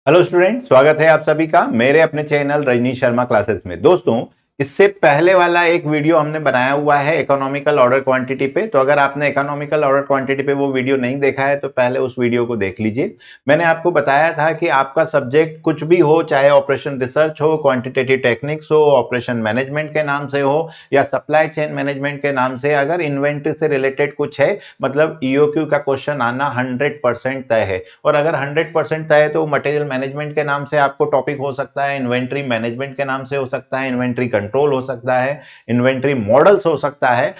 Hello student, स्वागत है आप सभी का मेरे अपने चैनल रजनीश शर्मा क्लासेस में। दोस्तों, इससे पहले वाला एक वीडियो हमने बनाया हुआ है इकोनॉमिकल ऑर्डर क्वांटिटी पे। तो अगर आपने इकोनॉमिकल ऑर्डर क्वांटिटी पे वो वीडियो नहीं देखा है तो पहले उस वीडियो को देख लीजिए। मैंने आपको बताया था कि आपका सब्जेक्ट कुछ भी हो, चाहे ऑपरेशन रिसर्च हो, क्वांटिटेटिव टेक्निक्स हो, ऑपरेशन मैनेजमेंट के नाम से हो या सप्लाई चेन मैनेजमेंट के नाम से, अगर इन्वेंट्री से रिलेटेड कुछ है मतलब ईओक्यू का क्वेश्चन आना 100% तय है। और अगर 100% तय है तो मटेरियल मैनेजमेंट के नाम से आपको टॉपिक हो सकता है, इन्वेंट्री मैनेजमेंट के नाम से हो सकता है, इन्वेंट्री कंट्रोल हो सकता है, इन्वेंट्री मॉडल्स हो सकता है।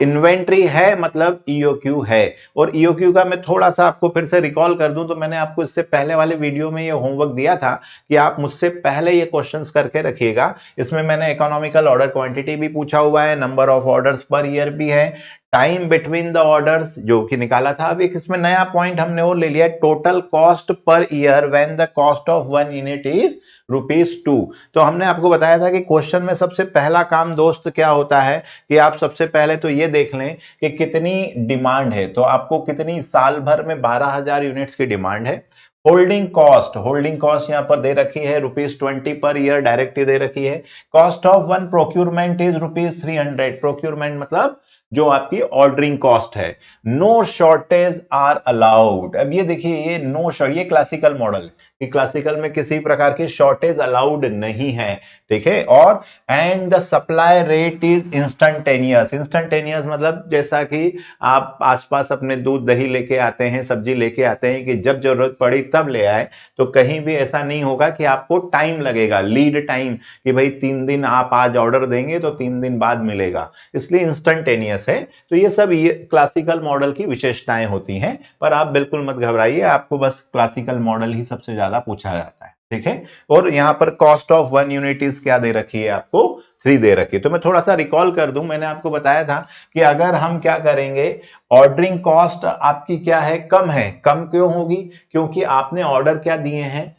इन्वेंट्री है मतलब ईओक्यू है। और ईओक्यू का मैं थोड़ा सा आपको फिर से रिकॉल कर दूं तो मैंने आपको इससे पहले वाले वीडियो में ये होमवर्क दिया था कि आप मुझसे पहले ये क्वेश्चंस करके रखिएगा। इसमें मैंने इकोनॉमिकल ऑर्डर क्वांटिटी भी पूछा हुआ है, number of orders per year भी है, टाइम बिटवीन द ऑर्डर्स जो कि निकाला था। अब एक इसमें नया पॉइंट हमने और ले लिया, total cost per year when the cost of one unit is ₹2। तो हमने आपको बताया था कि क्वेश्चन में सबसे पहला काम दोस्त क्या होता है कि आप सबसे पहले तो ये देख लें कि कितनी डिमांड है। तो आपको कितनी, साल भर में 12,000 यूनिट्स की डिमांड है। होल्डिंग कॉस्ट यहां पर दे रखी है ₹20 पर ईयर, डायरेक्ट दे रखी है। Cost of one procurement is ₹300। Procurement मतलब जो आपकी ऑर्डरिंग कॉस्ट है। No shortage are allowed. अब ये देखिए, ये नो शॉर्ट, ये क्लासिकल मॉडल है कि क्लासिकल में किसी प्रकार की शॉर्टेज अलाउड नहीं है, ठीक है। और and the supply rate is instantaneous. Instantaneous मतलब जैसा कि आप आसपास अपने दूध दही लेके आते हैं, सब्जी लेके आते हैं कि जब जरूरत पड़ी तब ले आए। तो कहीं भी ऐसा नहीं होगा कि आपको टाइम लगेगा, लीड टाइम, कि भाई 3 दिन आप आज ऑर्डर देंगे तो 3 दिन बाद मिलेगा, इसलिए इंस्टेंटेनियस है। तो ये सब ये क्लासिकल मॉडल की विशेषताएं होती हैं। पर आप बिल्कुल मत घबराइए, आपको बस क्लासिकल मॉडल ही सबसे ज्यादा पूछा जाता है, ठीक है। और यहां पर cost of one unit is क्या दे रखी है आपको, 3 दे रखी है। तो मैं थोड़ा सा रिकॉल कर दूं, मैंने आपको बताया था कि अगर हम क्या करेंगे, ऑर्डरिंग कॉस्ट आपकी क्या है, कम है। कम क्यों होगी? क्योंकि आपने ऑर्डर क्या दिए हैं,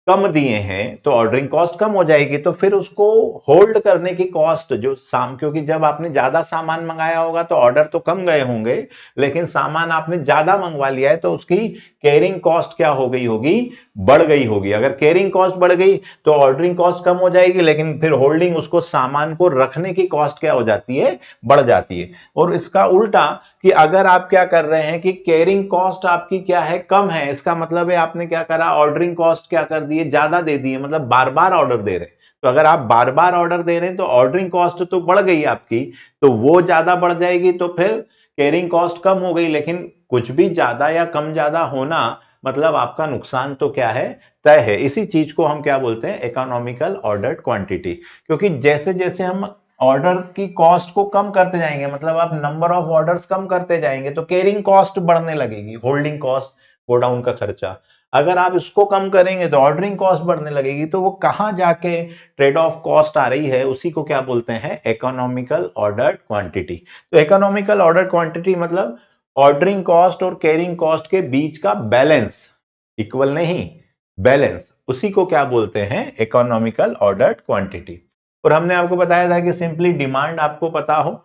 कम दिए हैं, तो ऑर्डरिंग कॉस्ट कम हो जाएगी। तो फिर उसको होल्ड करने की कॉस्ट जो क्योंकि जब आपने ज्यादा सामान मंगाया होगा तो ऑर्डर तो कम गए होंगे, लेकिन सामान आपने ज्यादा मंगवा लिया है तो उसकी कैरिंग कॉस्ट क्या हो गई होगी, बढ़ गई होगी। अगर कैरिंग कॉस्ट बढ़ गई तो ऑर्डरिंग कॉस्ट कम हो जाएगी, लेकिन फिर होल्डिंग, उसको सामान को रखने की कॉस्ट क्या हो जाती है, बढ़ जाती है। और इसका उल्टा कि अगर आप क्या कर रहे हैं कि कैरिंग कॉस्ट आपकी क्या है, कम है, इसका मतलब है आपने क्या करा, ऑर्डरिंग कॉस्ट क्या कर दिए, ज्यादा दे दिए, मतलब बार बार ऑर्डर दे रहे हैं। तो अगर आप बार बार ऑर्डर दे रहे हैं तो ऑर्डरिंग कॉस्ट तो बढ़ गई आपकी, तो वो ज्यादा बढ़ जाएगी, तो फिर कैरिंग कॉस्ट कम हो गई। लेकिन कुछ भी ज्यादा या कम ज्यादा होना मतलब आपका नुकसान तो क्या है, तय है। इसी चीज को हम क्या बोलते हैं, इकोनॉमिकल ऑर्डर्ड क्वांटिटी। क्योंकि जैसे जैसे हम ऑर्डर की कॉस्ट को कम करते जाएंगे, मतलब आप नंबर ऑफ ऑर्डर्स कम करते जाएंगे तो कैरिंग कॉस्ट बढ़ने लगेगी, होल्डिंग कॉस्ट, गोडाउन का खर्चा। अगर आप इसको कम करेंगे तो ऑर्डरिंग कॉस्ट बढ़ने लगेगी। तो वो कहां जाके ट्रेड ऑफ कॉस्ट आ रही है, उसी को क्या बोलते हैं, इकोनॉमिकल ऑर्डर्ड क्वांटिटी। तो इकोनॉमिकल ऑर्डर क्वांटिटी मतलब ऑर्डरिंग कॉस्ट और कैरिंग कॉस्ट के बीच का बैलेंस, इक्वल नहीं, बैलेंस, उसी को क्या बोलते हैं, इकोनॉमिकल ऑर्डर्ड क्वांटिटी। और हमने आपको बताया था कि सिंपली डिमांड आपको पता हो,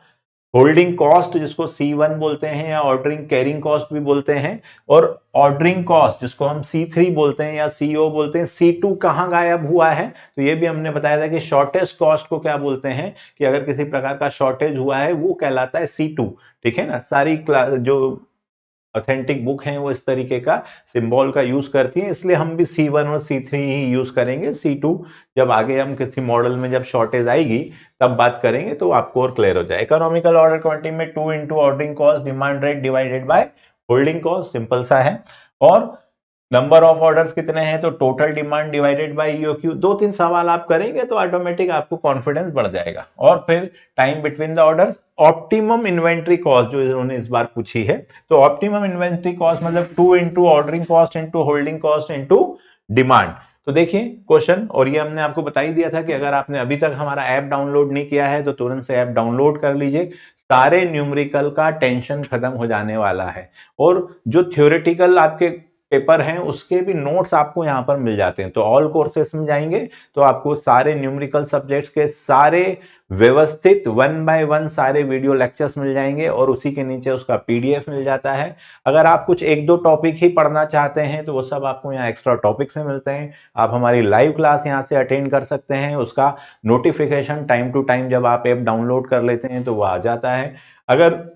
होल्डिंग कॉस्ट जिसको C1 बोलते हैं या ऑर्डरिंग कैरिंग कॉस्ट भी बोलते हैं, और ऑर्डरिंग कॉस्ट जिसको हम C3 बोलते हैं या CO बोलते हैं। C2 कहां गायब हुआ है, तो ये भी हमने बताया था कि शॉर्टेज कॉस्ट को क्या बोलते हैं, कि अगर किसी प्रकार का शॉर्टेज हुआ है वो कहलाता है C2, ठीक है ना। सारी जो ऑथेंटिक बुक हैं वो इस तरीके का सिंबल का यूज करती हैं, इसलिए हम भी C1 और C3 ही यूज करेंगे। C2 जब आगे हम किसी मॉडल में जब शॉर्टेज आएगी तब बात करेंगे तो आपको और क्लियर हो जाए। इकोनॉमिकल ऑर्डर क्वांटिटी में 2 into ordering cost demand rate divided by holding cost, simple सा है। और नंबर ऑफ ऑर्डर्स कितने हैं, तो total demand divided by EOQ. 2-3 सवाल आप करेंगे तो ऑटोमेटिक आपको कॉन्फिडेंस बढ़ जाएगा। और फिर time between the orders, optimum inventory cost जो इन्होंने इस बार पूछी है। तो ऑप्टिमम इन्वेंट्री कॉस्ट मतलब 2 into ordering cost into holding cost into demand. तो देखिए क्वेश्चन, और ये हमने आपको बता ही दिया था कि अगर आपने अभी तक हमारा ऐप डाउनलोड नहीं किया है तो तुरंत से ऐप डाउनलोड कर लीजिए। सारे न्यूमेरिकल का टेंशन खत्म हो जाने वाला है। और जो थ्योरेटिकल आपके पेपर हैं उसके भी नोट्स आपको यहाँ पर मिल जाते हैं। तो ऑल कोर्सेस में जाएंगे तो आपको सारे न्यूमेरिकल सब्जेक्ट्स के सारे व्यवस्थित 1 बाय 1 सारे वीडियो लेक्चर्स मिल जाएंगे और उसी के नीचे उसका पीडीएफ मिल जाता है। अगर आप कुछ एक दो टॉपिक ही पढ़ना चाहते हैं तो वो सब आपको यहाँ एक्स्ट्रा टॉपिक्स में मिलते हैं। आप हमारी लाइव क्लास यहाँ से अटेंड कर सकते हैं, उसका नोटिफिकेशन टाइम टू टाइम जब आप ऐप डाउनलोड कर लेते हैं तो वो आ जाता है। अगर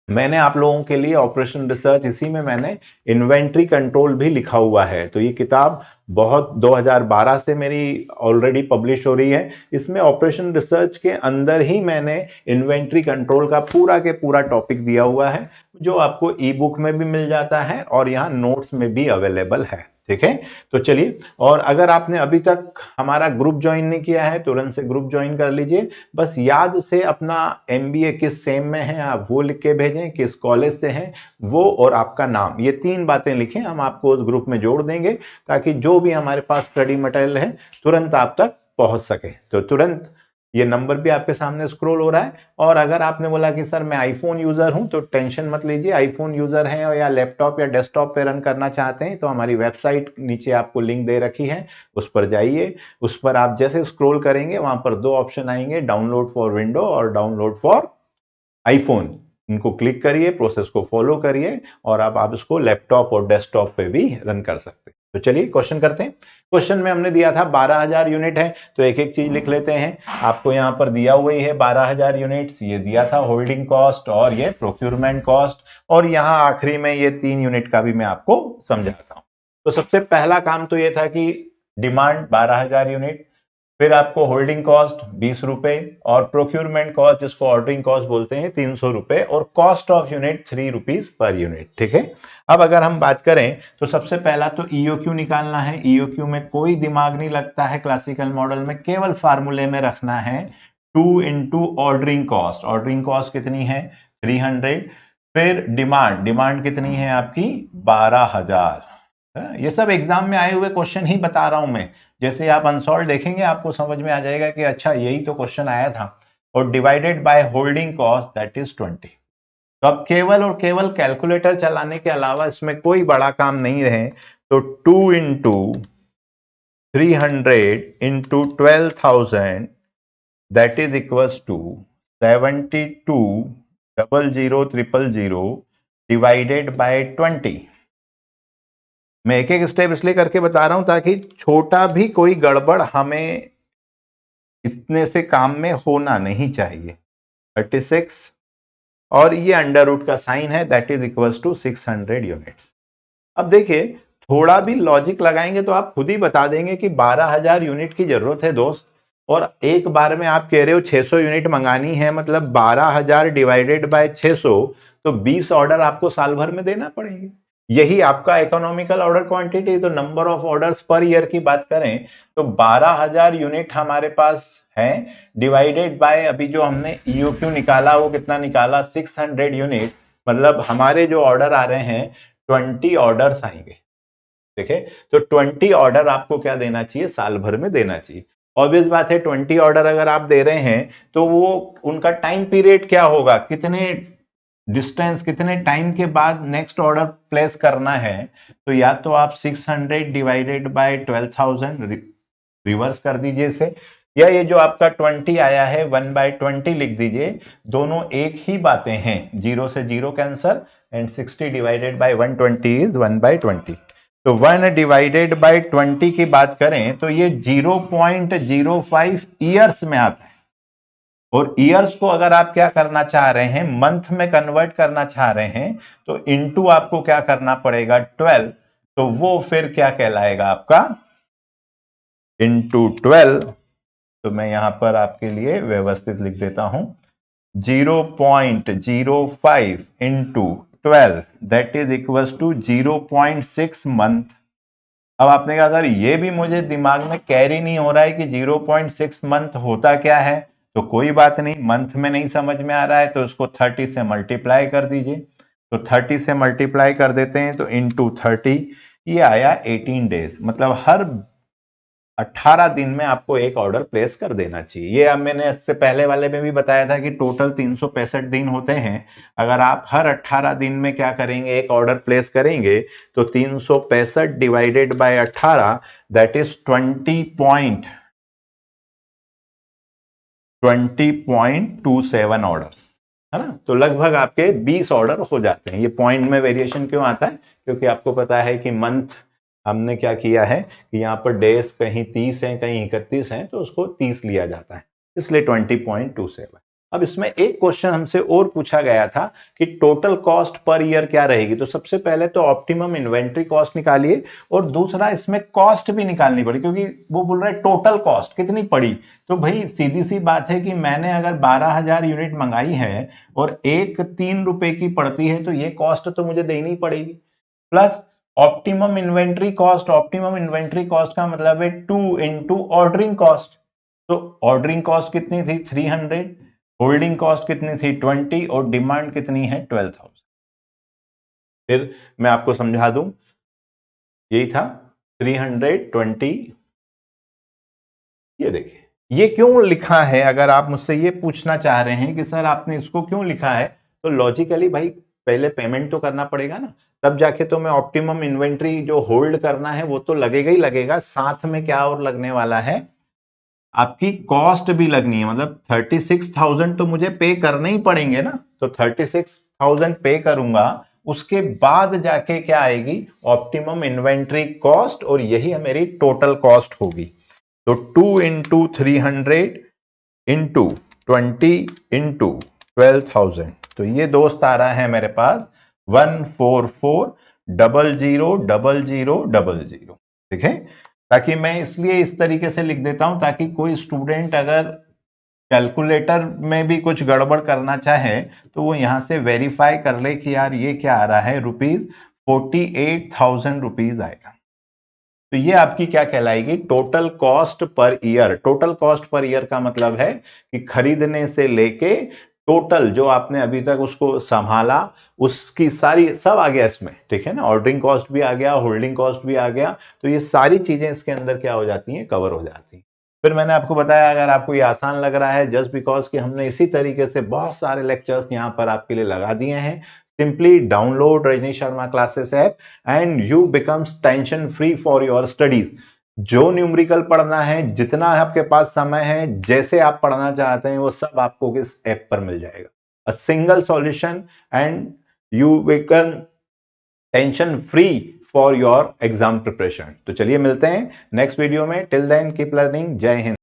मैंने आप लोगों के लिए ऑपरेशन रिसर्च, इसी में मैंने इन्वेंट्री कंट्रोल भी लिखा हुआ है। तो ये किताब बहुत 2012 से मेरी ऑलरेडी पब्लिश हो रही है। इसमें ऑपरेशन रिसर्च के अंदर ही मैंने इन्वेंट्री कंट्रोल का पूरा के पूरा टॉपिक दिया हुआ है, जो आपको ई बुक में भी मिल जाता है और यहाँ नोट्स में भी अवेलेबल है। ठीक है, तो चलिए, और अगर आपने अभी तक हमारा ग्रुप ज्वाइन नहीं किया है तुरंत से ग्रुप ज्वाइन कर लीजिए। बस याद से अपना एमबीए किस सेम में है आप वो लिख के भेजें, किस कॉलेज से हैं वो, और आपका नाम, ये 3 बातें लिखें। हम आपको उस ग्रुप में जोड़ देंगे ताकि जो भी हमारे पास स्टडी मटेरियल है तुरंत आप तक पहुंच सके। तो तुरंत ये नंबर भी आपके सामने स्क्रॉल हो रहा है। और अगर आपने बोला कि सर मैं आईफोन यूजर हूं तो टेंशन मत लीजिए, आईफोन यूजर हैं या लैपटॉप या डेस्कटॉप पे रन करना चाहते हैं तो हमारी वेबसाइट नीचे आपको लिंक दे रखी है, उस पर जाइए। उस पर आप जैसे स्क्रॉल करेंगे वहां पर 2 ऑप्शन आएंगे, डाउनलोड फॉर विंडो और डाउनलोड फॉर आईफोन। इनको क्लिक करिए, प्रोसेस को फॉलो करिए और अब आप इसको लैपटॉप और डेस्कटॉप पे भी रन कर सकते हैं। तो चलिए क्वेश्चन करते हैं। क्वेश्चन में हमने दिया था 12,000 यूनिट है, तो एक एक चीज लिख लेते हैं। आपको यहाँ पर दिया हुआ ही है 12,000 यूनिट्स, ये दिया था होल्डिंग कॉस्ट और ये प्रोक्यूरमेंट कॉस्ट, और यहाँ आखिरी में ये 3 यूनिट का भी मैं आपको समझाता हूँ। तो सबसे पहला काम तो ये था कि डिमांड 12,000 यूनिट, फिर आपको होल्डिंग कॉस्ट 20 रुपए और प्रोक्यूरमेंट कॉस्ट जिसको ऑर्डरिंग कॉस्ट बोलते हैं 300 रुपए, और cost of unit 3 rupees per unit. ठीक है, अब अगर हम बात करें तो सबसे पहला तो ईओक्यू निकालना है। ईओक्यू में कोई दिमाग नहीं लगता है क्लासिकल मॉडल में, केवल फार्मूले में रखना है 2 into ordering cost. Ordering cost कितनी है 300, फिर डिमांड, डिमांड कितनी है आपकी 12,000। ये सब एग्जाम में आए हुए क्वेश्चन ही बता रहा हूं मैं, जैसे आप अनसॉल्व देखेंगे आपको समझ में आ जाएगा कि अच्छा यही तो क्वेश्चन आया था। और divided by holding cost that is 20। तो अब केवल और केवल कैलकुलेटर चलाने के अलावा इसमें कोई बड़ा काम नहीं रहे, तो 2 into 300 into 12,000 that is equals to 72,000,000 divided by 20। मैं एक एक स्टेप इसलिए करके बता रहा हूं ताकि छोटा भी कोई गड़बड़ हमें इतने से काम में होना नहीं चाहिए। 36 और ये अंडर रूट का साइन है that is equals to 600 units. अब देखिए थोड़ा भी लॉजिक लगाएंगे तो आप खुद ही बता देंगे कि 12,000 यूनिट की जरूरत है दोस्त, और एक बार में आप कह रहे हो 600 यूनिट मंगानी है, मतलब 12,000 डिवाइडेड बाय 600, तो 20 ऑर्डर आपको साल भर में देना पड़ेंगे। यही आपका इकोनॉमिकल ऑर्डर क्वांटिटी। तो number of orders per year की बात करें तो 12,000 यूनिट हमारे पास है, डिवाइडेड बाय अभी जो हमने ईओक्यू निकाला वो कितना निकाला 600 यूनिट, मतलब हमारे जो ऑर्डर आ रहे हैं 20 ऑर्डर्स आएंगे। देखे, तो 20 ऑर्डर आपको क्या देना चाहिए साल भर में देना चाहिए। ऑब्वियस बात है 20 ऑर्डर अगर आप दे रहे हैं तो वो उनका टाइम पीरियड क्या होगा, कितने डिस्टेंस, कितने टाइम के बाद नेक्स्ट ऑर्डर प्लेस करना है। तो या तो आप 600 डिवाइडेड बाय 12,000 रिवर्स कर दीजिए इसे, या ये जो आपका 20 आया है 1/20 लिख दीजिए। दोनों एक ही बातें हैं, 0 से 0 cancel, and 60 divided by 120 is 1/20। तो 1 डिवाइडेड बाय 20 की बात करें तो ये 0.05 ईयर्स में आता है। और ईयर्स को अगर आप क्या करना चाह रहे हैं, मंथ में कन्वर्ट करना चाह रहे हैं, तो इनटू आपको क्या करना पड़ेगा 12, तो वो फिर क्या कहलाएगा आपका इनटू 12। तो मैं यहां पर आपके लिए व्यवस्थित लिख देता हूं 0.05 into 12 that is equals to 0.6 month. अब आपने कहा सर ये भी मुझे दिमाग में कैरी नहीं हो रहा है कि 0.6 मंथ होता क्या है, तो कोई बात नहीं, मंथ में नहीं समझ में आ रहा है तो इसको 30 से मल्टीप्लाई कर दीजिए। तो 30 से मल्टीप्लाई कर देते हैं तो इनटू 30, ये आया 18 डेज, मतलब हर 18 दिन में आपको एक ऑर्डर प्लेस कर देना चाहिए। ये अब मैंने इससे पहले वाले में भी बताया था कि टोटल 365 दिन होते हैं। अगर आप हर 18 दिन में क्या करेंगे, एक ऑर्डर प्लेस करेंगे, तो 365 divided by 18 that is 20.27 orders, है ना। तो लगभग आपके 20 ऑर्डर हो जाते हैं। ये पॉइंट में वेरिएशन क्यों आता है, क्योंकि आपको पता है कि मंथ हमने क्या किया है कि यहाँ पर डेज कहीं 30 हैं कहीं 31 हैं, तो उसको 30 लिया जाता है, इसलिए 20.27। अब इसमें एक क्वेश्चन हमसे और पूछा गया था कि टोटल कॉस्ट पर ईयर क्या रहेगी। तो सबसे पहले तो ऑप्टिमम इन्वेंट्री कॉस्ट निकालिए, और दूसरा इसमें कॉस्ट भी निकालनी पड़ी, क्योंकि वो बोल रहा है टोटल कॉस्ट कितनी पड़ी। तो भाई सीधी सी बात है कि मैंने अगर 12,000 यूनिट मंगाई है और एक 3 रुपए की पड़ती है, तो ये कॉस्ट तो मुझे देनी पड़ेगी। Plus optimum inventory cost, optimum inventory cost का मतलब है 2 इंटू ऑर्डरिंग कॉस्ट। तो ऑर्डरिंग कॉस्ट कितनी थी 300, होल्डिंग कॉस्ट कितनी थी 20, और डिमांड कितनी है 12,000। फिर मैं आपको समझा दूं, यही था 320। ये देखिए ये क्यों लिखा है, अगर आप मुझसे ये पूछना चाह रहे हैं कि सर आपने इसको क्यों लिखा है, तो लॉजिकली भाई पहले पेमेंट तो करना पड़ेगा ना, तब जाके तो मैं ऑप्टिमम इन्वेंट्री जो होल्ड करना है वो तो लगेगा ही लगेगा, साथ में क्या और लगने वाला है, आपकी कॉस्ट भी लगनी है। मतलब 36,000 तो मुझे पे करने ही पड़ेंगे ना, तो 36,000 पे करूंगा, उसके बाद जाके क्या आएगी ऑप्टिमम इन्वेंट्री कॉस्ट, और यही मेरी टोटल कॉस्ट होगी। तो 2 इंटू 300 इंटू 20 इंटू 12,000, तो ये दोस्त आ रहा है मेरे पास 144,000,000,000। ठीक है, ताकि मैं इसलिए इस तरीके से लिख देता हूं ताकि कोई स्टूडेंट अगर कैलकुलेटर में भी कुछ गड़बड़ करना चाहे तो वो यहां से वेरीफाई कर ले कि यार ये क्या आ रहा है, ₹48,000 आएगा। तो ये आपकी क्या कहलाएगी, total cost per year. Total cost per year का मतलब है कि खरीदने से लेके टोटल जो आपने अभी तक उसको संभाला, उसकी सारी सब आ गया इसमें, ठीक है ना। ऑर्डरिंग कॉस्ट भी आ गया, होल्डिंग कॉस्ट भी आ गया, तो ये सारी चीजें इसके अंदर क्या हो जाती हैं, कवर हो जाती हैं। फिर मैंने आपको बताया, अगर आपको ये आसान लग रहा है जस्ट बिकॉज कि हमने इसी तरीके से बहुत सारे लेक्चर्स यहाँ पर आपके लिए लगा दिए हैं, simply download Rajni Sharma classes app and U becomes tension free for your studies. जो न्यूमेरिकल पढ़ना है, जितना आपके पास समय है, जैसे आप पढ़ना चाहते हैं, वो सब आपको इस ऐप पर मिल जाएगा। A single solution and you become tension free for your exam preparation. तो चलिए मिलते हैं नेक्स्ट वीडियो में। Till then keep learning. Jai Hind.